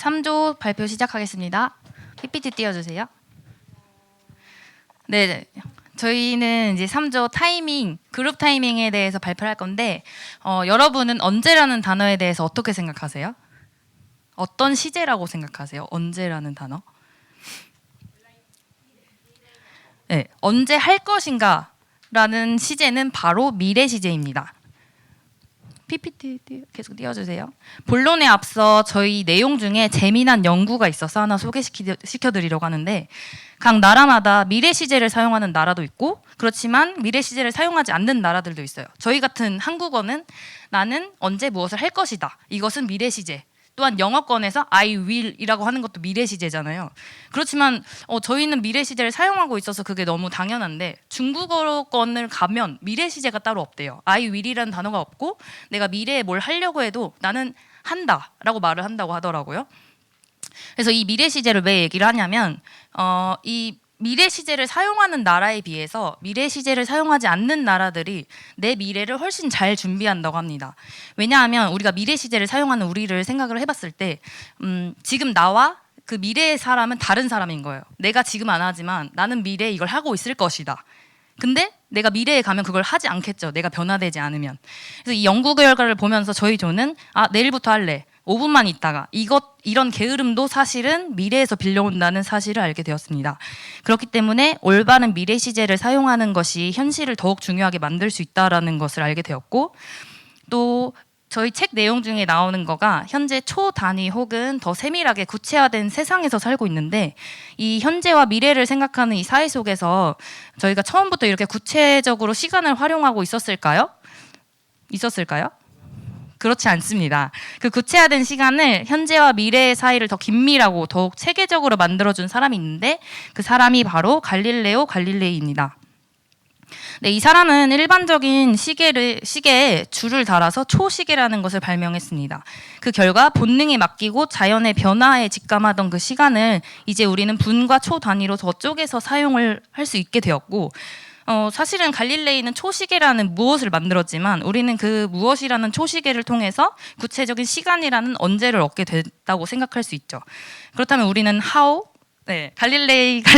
3조 발표 시작하겠습니다. PPT 띄워주세요. 네, 저희는 이제 3조 타이밍, 그룹 타이밍에 대해서 발표할 건데 여러분은 언제라는 단어에 대해서 어떻게 생각하세요? 어떤 시제라고 생각하세요? 언제라는 단어? 네, 언제 할 것인가 라는 시제는 바로 미래 시제입니다. PPT 계속 띄워주세요. 본론에 앞서 저희 내용 중에 재미난 연구가 있어서 하나 소개시켜드리려고 하는데, 각 나라마다 미래 시제를 사용하는 나라도 있고 그렇지만 미래 시제를 사용하지 않는 나라들도 있어요. 저희 같은 한국어는 나는 언제 무엇을 할 것이다, 이것은 미래 시제. 또한 영어권에서 I will 이라고 하는 것도 미래 시제잖아요. 그렇지만 저희는 미래 시제를 사용하고 있어서 그게 너무 당연한데, 중국어권을 가면 미래 시제가 따로 없대요. I will이라는 단어가 없고 내가 미래에 뭘 하려고 해도 나는 한다 라고 말을 한다고 하더라고요. 그래서 이 미래 시제를 왜 얘기를 하냐면 이 미래 시제를 사용하는 나라에 비해서 미래 시제를 사용하지 않는 나라들이 내 미래를 훨씬 잘 준비한다고 합니다. 왜냐하면 우리가 미래 시제를 사용하는 우리를 생각을 해봤을 때 지금 나와 그 미래의 사람은 다른 사람인 거예요. 내가 지금 안 하지만 나는 미래에 이걸 하고 있을 것이다. 근데 내가 미래에 가면 그걸 하지 않겠죠. 내가 변화되지 않으면. 그래서 이 연구 결과를 보면서 저희 조는 내일부터 할래, 5분만 있다가, 이런 게으름도 사실은 미래에서 빌려온다는 사실을 알게 되었습니다. 그렇기 때문에 올바른 미래 시제를 사용하는 것이 현실을 더욱 중요하게 만들 수 있다는 것을 알게 되었고, 또 저희 책 내용 중에 나오는 거가 현재 초단위 혹은 더 세밀하게 구체화된 세상에서 살고 있는데, 이 현재와 미래를 생각하는 이 사회 속에서 저희가 처음부터 이렇게 구체적으로 시간을 활용하고 있었을까요? 그렇지 않습니다. 그 구체화된 시간을 현재와 미래의 사이를 더 긴밀하고 더욱 체계적으로 만들어준 사람이 있는데, 그 사람이 바로 갈릴레오 갈릴레이입니다. 네, 이 사람은 일반적인 시계에 줄을 달아서 초시계라는 것을 발명했습니다. 그 결과 본능에 맡기고 자연의 변화에 직감하던 그 시간을 이제 우리는 분과 초 단위로 더 쪼개서 사용을 할 수 있게 되었고, 사실은 갈릴레이는 초시계라는 무엇을 만들었지만 우리는 그 무엇이라는 초시계를 통해서 구체적인 시간이라는 언제를 얻게 됐다고 생각할 수 있죠. 그렇다면 우리는 갈릴레이가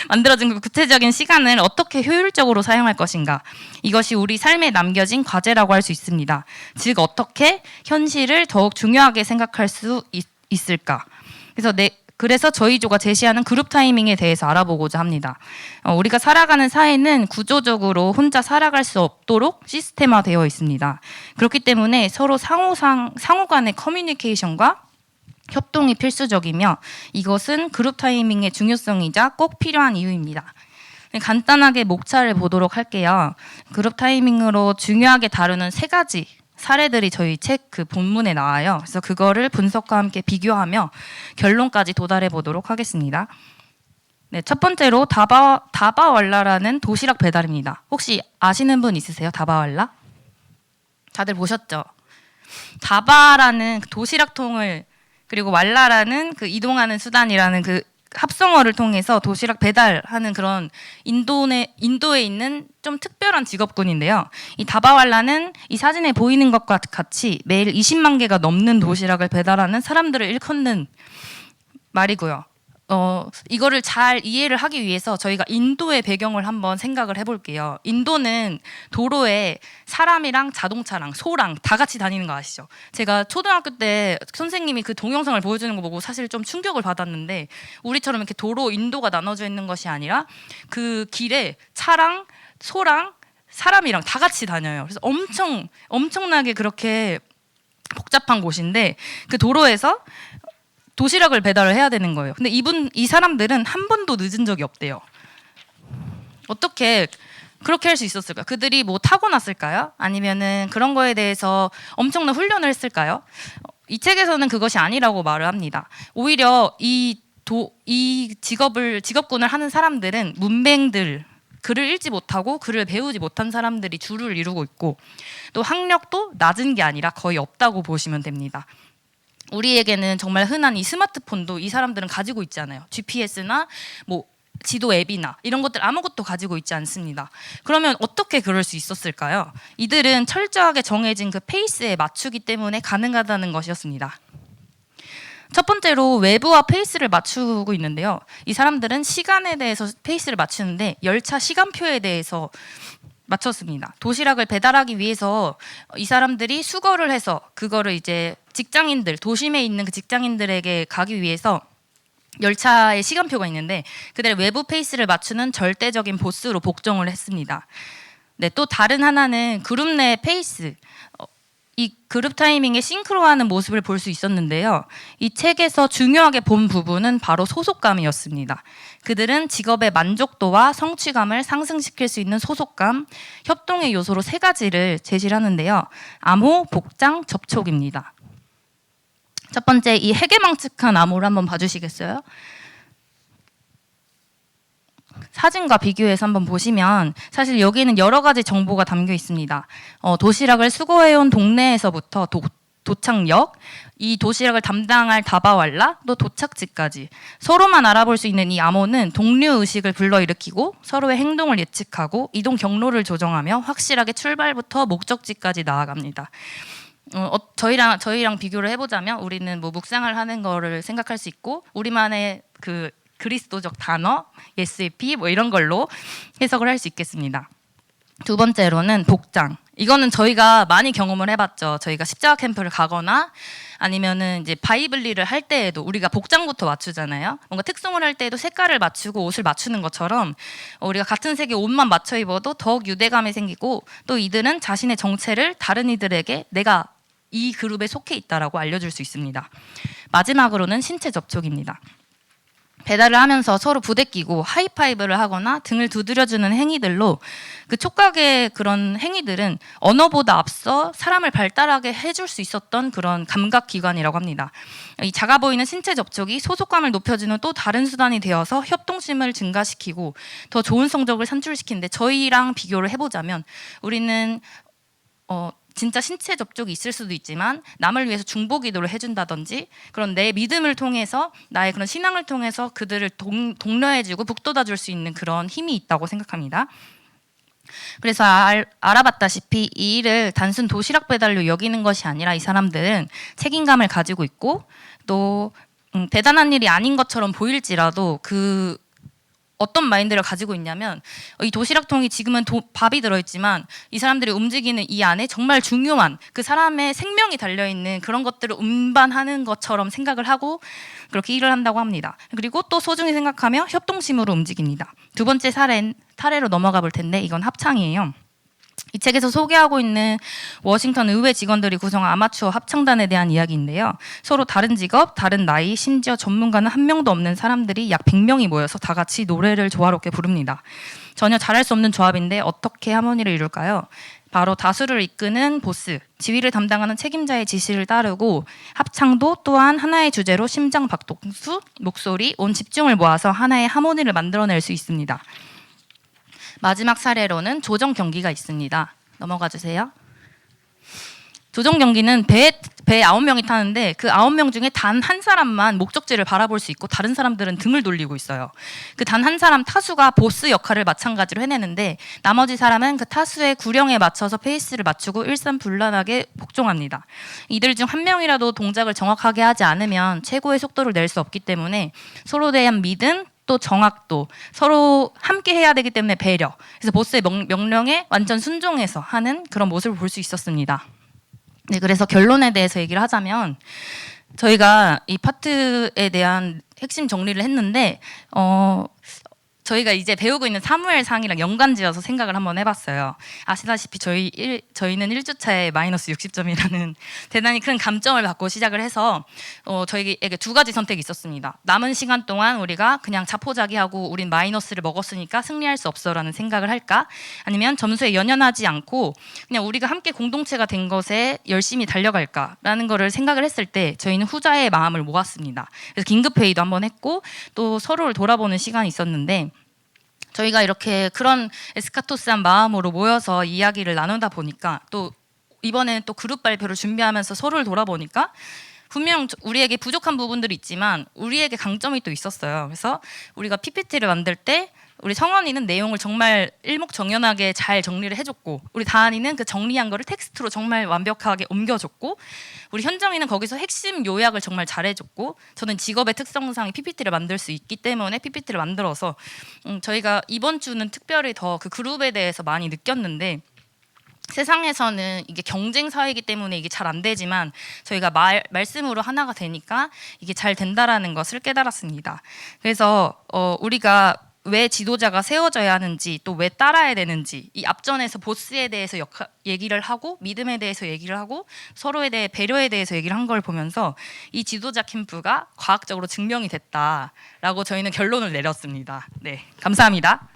만들어진 그 구체적인 시간을 어떻게 효율적으로 사용할 것인가, 이것이 우리 삶에 남겨진 과제라고 할 수 있습니다. 즉, 어떻게 현실을 더욱 중요하게 생각할 수 있을까. 그래서 저희 조가 제시하는 그룹 타이밍에 대해서 알아보고자 합니다. 우리가 살아가는 사회는 구조적으로 혼자 살아갈 수 없도록 시스템화되어 있습니다. 그렇기 때문에 서로 상호 간의 커뮤니케이션과 협동이 필수적이며, 이것은 그룹 타이밍의 중요성이자 꼭 필요한 이유입니다. 간단하게 목차를 보도록 할게요. 그룹 타이밍으로 중요하게 다루는 3가지 사례들이 저희 책 그 본문에 나와요. 그래서 그거를 분석과 함께 비교하며 결론까지 도달해 보도록 하겠습니다. 네, 첫 번째로 다바왈라라는 도시락 배달입니다. 혹시 아시는 분 있으세요? 다바왈라? 다들 보셨죠? 다바라는 도시락통을, 그리고 왈라라는 그 이동하는 수단이라는 그 합성어를 통해서 도시락 배달하는 그런 인도에 있는 좀 특별한 직업군인데요. 이 다바왈라는 이 사진에 보이는 것과 같이 매일 20만 개가 넘는 도시락을 배달하는 사람들을 일컫는 말이고요. 이거를 잘 이해를 하기 위해서 저희가 인도의 배경을 한번 생각을 해볼게요. 인도는 도로에 사람이랑 자동차랑 소랑 다 같이 다니는 거 아시죠? 제가 초등학교 때 선생님이 그 동영상을 보여주는 거 보고 사실 좀 충격을 받았는데, 우리처럼 이렇게 도로 인도가 나눠져 있는 것이 아니라 그 길에 차랑 소랑 사람이랑 다 같이 다녀요. 그래서 엄청나게 그렇게 복잡한 곳인데, 그 도로에서 도시락을 배달을 해야 되는 거예요. 근데 이 사람들은 한 번도 늦은 적이 없대요. 어떻게 그렇게 할 수 있었을까? 그들이 뭐 타고났을까요? 아니면은 그런 거에 대해서 엄청난 훈련을 했을까요? 이 책에서는 그것이 아니라고 말을 합니다. 오히려 이 직업군을 하는 사람들은 문맹들, 글을 읽지 못하고 글을 배우지 못한 사람들이 주를 이루고 있고, 또 학력도 낮은 게 아니라 거의 없다고 보시면 됩니다. 우리에게는 정말 흔한 이 스마트폰도 이 사람들은 가지고 있지 않아요. GPS나 뭐 지도 앱이나 이런 것들 아무것도 가지고 있지 않습니다. 그러면 어떻게 그럴 수 있었을까요? 이들은 철저하게 정해진 그 페이스에 맞추기 때문에 가능하다는 것이었습니다. 첫 번째로 외부와 페이스를 맞추고 있는데요. 이 사람들은 시간에 대해서 페이스를 맞추는데 열차 시간표에 대해서 맞췄습니다. 도시락을 배달하기 위해서 이 사람들이 수거를 해서 그거를 이제 직장인들, 도심에 있는 그 직장인들에게 가기 위해서 열차의 시간표가 있는데 그들의 외부 페이스를 맞추는 절대적인 보스로 복종을 했습니다. 네, 또 다른 하나는 그룹 내 페이스. 이 그룹 타이밍에 싱크로하는 모습을 볼 수 있었는데요. 이 책에서 중요하게 본 부분은 바로 소속감이었습니다. 그들은 직업의 만족도와 성취감을 상승시킬 수 있는 소속감, 협동의 요소로 3가지를 제시를 하는데요. 암호, 복장, 접촉입니다. 첫 번째, 이 해괴망측한 암호를 한번 봐주시겠어요? 사진과 비교해서 한번 보시면 사실 여기는 여러 가지 정보가 담겨 있습니다. 도시락을 수거해온 동네에서부터 도착역, 이 도시락을 담당할 다바왈라, 또 도착지까지 서로만 알아볼 수 있는 이 암호는 동료의식을 불러일으키고 서로의 행동을 예측하고 이동 경로를 조정하며 확실하게 출발부터 목적지까지 나아갑니다. 저희랑 비교를 해보자면 우리는 뭐 묵상을 하는 거를 생각할 수 있고 우리만의 그 그리스도적 단어, SAP 뭐 이런 걸로 해석을 할 수 있겠습니다. 두 번째로는 복장. 이거는 저희가 많이 경험을 해봤죠. 저희가 십자가 캠프를 가거나 아니면은 이제 바이블리를 할 때에도 우리가 복장부터 맞추잖아요. 뭔가 특송을 할 때에도 색깔을 맞추고 옷을 맞추는 것처럼 우리가 같은 색의 옷만 맞춰 입어도 더욱 유대감이 생기고 또 이들은 자신의 정체를 다른 이들에게 내가 이 그룹에 속해 있다라고 알려줄 수 있습니다. 마지막으로는 신체 접촉입니다. 배달을 하면서 서로 부대끼고 하이파이브를 하거나 등을 두드려주는 행위들로 그 촉각의 그런 행위들은 언어보다 앞서 사람을 발달하게 해줄 수 있었던 그런 감각기관이라고 합니다. 이 작아 보이는 신체 접촉이 소속감을 높여주는 또 다른 수단이 되어서 협동심을 증가시키고 더 좋은 성적을 산출시키는데 저희랑 비교를 해보자면 우리는 진짜 신체 접촉이 있을 수도 있지만 남을 위해서 중보기도를 해준다든지 그런 내 믿음을 통해서 나의 그런 신앙을 통해서 그들을 독려해주고 북돋아줄 수 있는 그런 힘이 있다고 생각합니다. 그래서 알아봤다시피 이 일을 단순 도시락 배달로 여기는 것이 아니라 이 사람들은 책임감을 가지고 있고 또 대단한 일이 아닌 것처럼 보일지라도 그 어떤 마인드를 가지고 있냐면 이 도시락통이 지금은 밥이 들어있지만 이 사람들이 움직이는 이 안에 정말 중요한 그 사람의 생명이 달려있는 그런 것들을 운반하는 것처럼 생각을 하고 그렇게 일을 한다고 합니다. 그리고 또 소중히 생각하며 협동심으로 움직입니다. 두 번째 사례로 넘어가 볼 텐데 이건 합창이에요. 이 책에서 소개하고 있는 워싱턴 의회 직원들이 구성한 아마추어 합창단에 대한 이야기인데요. 서로 다른 직업, 다른 나이, 심지어 전문가는 한 명도 없는 사람들이 약 100명이 모여서 다 같이 노래를 조화롭게 부릅니다. 전혀 잘할 수 없는 조합인데 어떻게 하모니를 이룰까요? 바로 다수를 이끄는 보스, 지휘를 담당하는 책임자의 지시를 따르고 합창도 또한 하나의 주제로 심장 박동수, 목소리, 온 집중을 모아서 하나의 하모니를 만들어낼 수 있습니다. 마지막 사례로는 조정 경기가 있습니다. 넘어가 주세요. 조정 경기는 배에 9명이 타는데 그 9명 중에 단 한 사람만 목적지를 바라볼 수 있고 다른 사람들은 등을 돌리고 있어요. 그 단 한 사람 타수가 보스 역할을 마찬가지로 해내는데 나머지 사람은 그 타수의 구령에 맞춰서 페이스를 맞추고 일사불란하게 복종합니다. 이들 중 한 명이라도 동작을 정확하게 하지 않으면 최고의 속도를 낼 수 없기 때문에 서로에 대한 믿음 또 정확도, 서로 함께 해야 되기 때문에 배려. 그래서 보스의 명령에 완전 순종해서 하는 그런 모습을 볼 수 있었습니다. 네, 그래서 결론에 대해서 얘기를 하자면 저희가 이 파트에 대한 핵심 정리를 했는데 저희가 이제 배우고 있는 사무엘상이랑 연관지어서 생각을 한번 해봤어요. 아시다시피 저희는 1주차에 마이너스 60점이라는 대단히 큰 감점을 받고 시작을 해서 저희에게 2가지 선택이 있었습니다. 남은 시간 동안 우리가 그냥 자포자기하고 우린 마이너스를 먹었으니까 승리할 수 없어라는 생각을 할까? 아니면 점수에 연연하지 않고 그냥 우리가 함께 공동체가 된 것에 열심히 달려갈까라는 거를 생각을 했을 때 저희는 후자의 마음을 모았습니다. 그래서 긴급회의도 한번 했고 또 서로를 돌아보는 시간이 있었는데 저희가 이렇게 그런 에스카토스한 마음으로 모여서 이야기를 나누다 보니까 또 이번에는 또 그룹 발표를 준비하면서 서로를 돌아보니까 분명 우리에게 부족한 부분들이 있지만 우리에게 강점이 또 있었어요. 그래서 우리가 PPT를 만들 때 우리 성원이는 내용을 정말 일목정연하게 잘 정리를 해줬고, 우리 다한이는 그 정리한 거를 텍스트로 정말 완벽하게 옮겨줬고, 우리 현정이는 거기서 핵심 요약을 정말 잘해줬고, 저는 직업의 특성상 PPT를 만들 수 있기 때문에 PPT를 만들어서 저희가 이번 주는 특별히 더 그 그룹에 대해서 많이 느꼈는데, 세상에서는 이게 경쟁 사회이기 때문에 이게 잘 안 되지만 저희가 말씀으로 하나가 되니까 이게 잘 된다라는 것을 깨달았습니다. 그래서 우리가 왜 지도자가 세워져야 하는지, 또 왜 따라야 되는지, 이 앞전에서 보스에 대해서 얘기를 하고, 믿음에 대해서 얘기를 하고, 서로에 대해 배려에 대해서 얘기를 한 걸 보면서 이 지도자 캠프가 과학적으로 증명이 됐다라고 저희는 결론을 내렸습니다. 네, 감사합니다.